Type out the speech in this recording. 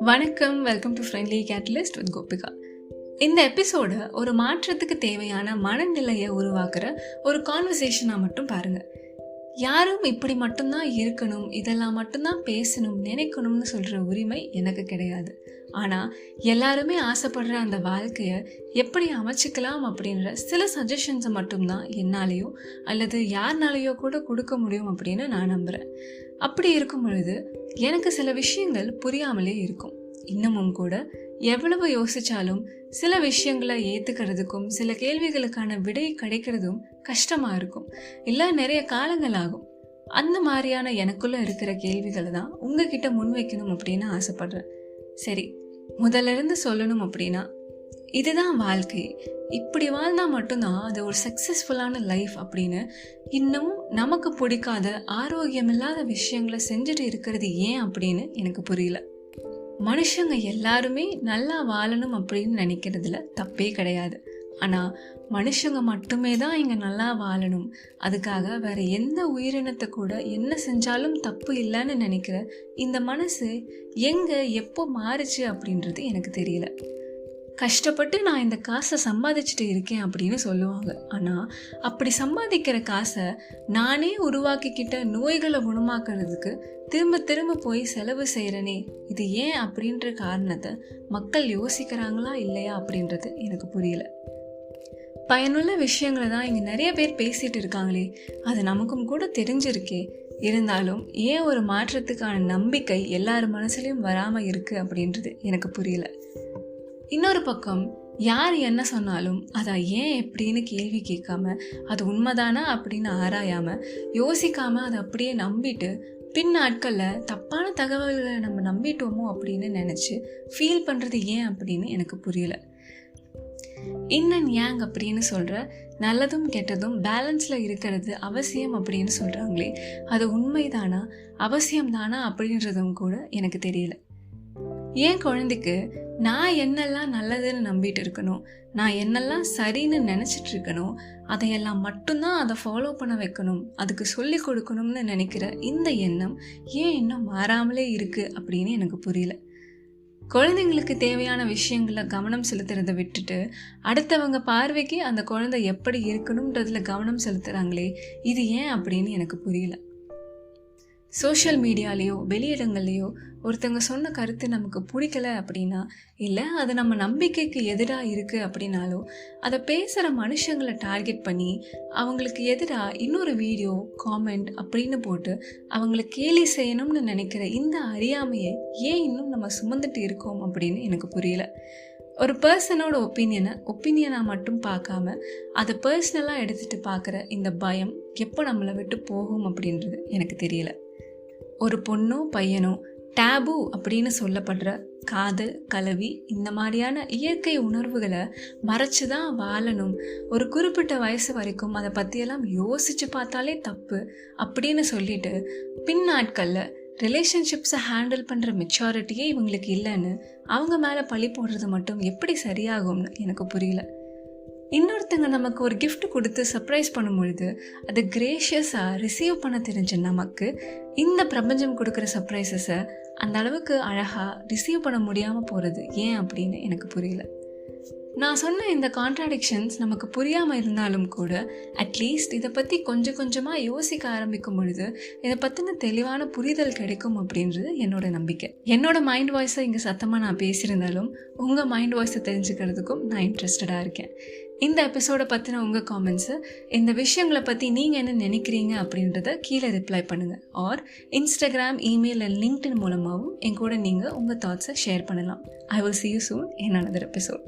வணக்கம், welcome to friendly catalyst with Gopika. இந்த episode ஒரு மாற்றத்துக்கு தேவையான மனநிலையை உருவாக்குற ஒரு கான்வர்சேஷனாக மட்டும் பாருங்க. யாரும் இப்படி மட்டும்தான் இருக்கணும், இதெல்லாம் மட்டும்தான் பேசணும், நினைக்கணும்னு சொல்கிற உரிமை எனக்கு கிடையாது. ஆனால் எல்லாருமே ஆசைப்படுற அந்த வாழ்க்கையை எப்படி அமைச்சிக்கலாம் அப்படின்ற சில சஜஷன்ஸை மட்டும்தான் என்னாலேயோ அல்லது யாருனாலேயோ கூட கொடுக்க முடியும் அப்படின்னு நான் நம்புகிறேன். அப்படி இருக்கும் பொழுது எனக்கு சில விஷயங்கள் புரியாமலே இருக்கும். இன்னமும் கூட எவ்வளவு யோசிச்சாலும் சில விஷயங்களை ஏற்றுக்கிறதுக்கும் சில கேள்விகளுக்கான விடை கிடைக்கிறதும் கஷ்டமாக இருக்கும், இல்லை நிறைய காலங்கள் ஆகும். அந்த மாதிரியான எனக்குள்ளே இருக்கிற கேள்விகளை தான் உங்ககிட்ட முன்வைக்கணும் அப்படின்னு ஆசைப்படுறேன். சரி, முதல்ல இருந்து சொல்லணும் அப்படின்னா, இதுதான் வாழ்க்கை, இப்படி வாழ்ந்தால் மட்டும்தான் அது ஒரு சக்ஸஸ்ஃபுல்லான லைஃப் அப்படின்னு இன்னமும் நமக்கு பிடிக்காத ஆரோக்கியமில்லாத விஷயங்களை செஞ்சுட்டு இருக்கிறது ஏன் அப்படின்னு எனக்கு புரியல. மனுஷங்க எல்லாருமே நல்லா வாழணும் அப்படின்னு நினைக்கிறதுல தப்பே கிடையாது. ஆனால் மனுஷங்க மட்டுமே தான் இங்கே நல்லா வாழணும், அதுக்காக வேற எந்த உயிரினத்தை கூட என்ன செஞ்சாலும் தப்பு இல்லைன்னு நினைக்கிற இந்த மனசு எங்கே எப்போ மாறுச்சு அப்படின்றது எனக்கு தெரியல. கஷ்டப்பட்டு நான் இந்த காசை சம்பாதிச்சுட்டு இருக்கேன் அப்படின்னு சொல்லுவாங்க. ஆனால் அப்படி சம்பாதிக்கிற காசை நானே உருவாக்கிக்கிட்ட நோய்களை குணமாக்குறதுக்கு திரும்ப திரும்ப போய் செலவு செய்கிறனே, இது ஏன் அப்படின்ற காரணத்தை மக்கள் யோசிக்கிறாங்களா இல்லையா அப்படின்றது எனக்கு புரியல. பயனுள்ள விஷயங்களை தான் இங்கே நிறைய பேர் பேசிகிட்டு இருக்காங்களே, அது நமக்கும் கூட தெரிஞ்சிருக்கே. இருந்தாலும் ஏன் ஒரு மாற்றத்துக்கான நம்பிக்கை எல்லார் மனசுலையும் வராமல் இருக்குது அப்படின்றது எனக்கு புரியல. இன்னொரு பக்கம் யார் என்ன சொன்னாலும் அதை ஏன் எப்படின்னு கேள்வி கேட்காம, அது உண்மைதானா அப்படின்னு ஆராயாமல் யோசிக்காமல் அதை அப்படியே நம்பிட்டு பின் நாட்களில் தப்பான தகவல்களை நம்ம நம்பிட்டோமோ அப்படின்னு நினச்சி ஃபீல் பண்ணுறது ஏன் அப்படின்னு எனக்கு புரியல. இன் அண்ட் யாங் அப்படின்னு சொல்கிற நல்லதும் கெட்டதும் பேலன்ஸில் இருக்கிறது அவசியம் அப்படின்னு சொல்கிறாங்களே, அது உண்மைதானா அவசியம்தானா அப்படின்றதும் கூட எனக்கு தெரியல. என் குழந்தைக்கு நான் என்னெல்லாம் நல்லதுன்னு நம்பிட்டு இருக்கணும், நான் என்னெல்லாம் சரின்னு நினச்சிட்டு இருக்கணும், அதையெல்லாம் மட்டும்தான் அதை ஃபாலோ பண்ண வைக்கணும், அதுக்கு சொல்லி கொடுக்கணும்னு நினைக்கிற இந்த எண்ணம் ஏன் இன்னும் மாறாமலே இருக்குது அப்படின்னு எனக்கு புரியல. குழந்தைங்களுக்கு தேவையான விஷயங்களை கவனம் செலுத்துறதை விட்டுட்டு அடுத்தவங்க பார்வைக்கு அந்த குழந்தை எப்படி இருக்கணும்ன்றதுல கவனம் செலுத்துகிறாங்களே, இது ஏன் அப்படின்னு எனக்கு புரியல. சோஷியல் மீடியாலேயோ வெளியிடங்கள்லையோ ஒருத்தவங்க சொன்ன கருத்து நமக்கு பிடிக்கல அப்படின்னா, இல்லை அது நம்ம நம்பிக்கைக்கு எதிராக இருக்குது அப்படின்னாலோ, அதை பேசுகிற மனுஷங்களை டார்கெட் பண்ணி அவங்களுக்கு எதிராக இன்னொரு வீடியோ காமெண்ட் அப்படின்னு போட்டு அவங்கள கேலி செய்யணும்னு நினைக்கிற இந்த அறியாமையை ஏன் இன்னும் நம்ம சுமந்துட்டு இருக்கோம் அப்படின்னு எனக்கு புரியல. ஒரு பர்சனோட ஒப்பீனியனாக மட்டும் பார்க்காம அதை பர்சனலாக எடுத்துகிட்டு பார்க்குற இந்த பயம் எப்போ நம்மளை விட்டு போகும் அப்படின்றது எனக்கு தெரியல. ஒரு பொண்ணோ பையனோ டேபு அப்படின்னு சொல்லப்படுற காதல், கலவி, இந்த மாதிரியான இயற்கை உணர்வுகளை மறைச்சு தான் வாழணும், ஒரு குறிப்பிட்ட வயசு வரைக்கும் அதை பற்றியெல்லாம் யோசித்து பார்த்தாலே தப்பு அப்படின்னு சொல்லிட்டு பின் நாட்களில் ரிலேஷன்ஷிப்ஸை ஹேண்டில் பண்ணுற மெச்சாரிட்டியே இவங்களுக்கு இல்லைன்னு அவங்க மேலே பழி போடுறது மட்டும் எப்படி சரியாகும்னு எனக்கு புரியல. இன்னொருத்தங்க நமக்கு ஒரு கிஃப்ட் கொடுத்து சர்ப்ரைஸ் பண்ணும் பொழுது அதை கிரேஷியஸாக ரிசீவ் பண்ண தெரிஞ்ச நமக்கு இந்த பிரபஞ்சம் கொடுக்குற சர்ப்ரைசஸை அந்த அளவுக்கு அழகாக ரிசீவ் பண்ண முடியாமல் போகிறது ஏன் அப்படின்னு எனக்கு புரியல. நான் சொன்ன இந்த கான்ட்ராடிக்ஷன்ஸ் நமக்கு புரியாமல் இருந்தாலும் கூட அட்லீஸ்ட் இதை பற்றி கொஞ்சம் கொஞ்சமாக யோசிக்க ஆரம்பிக்கும் பொழுது இதை பற்றின தெளிவான புரிதல் கிடைக்கும் அப்படின்றது என்னோட நம்பிக்கை. என்னோட மைண்ட் வாய்ஸை இங்கே சத்தமாக நான் பேசியிருந்தாலும் உங்கள் மைண்ட் வாய்ஸை தெரிஞ்சுக்கிறதுக்கும் நான் இன்ட்ரெஸ்டடாக இருக்கேன். இந்த எபிசோடை பற்றின உங்கள் காமெண்ட்ஸு, இந்த விஷயங்களை பற்றி நீங்கள் என்ன நினைக்கிறீங்க அப்படின்றத கீழே ரிப்ளை பண்ணுங்கள். Or Instagram, email and LinkedIn மூலமாகவும் என் கூட நீங்கள் உங்கள் தாட்ஸை ஷேர் பண்ணலாம். I will see you soon in another episode.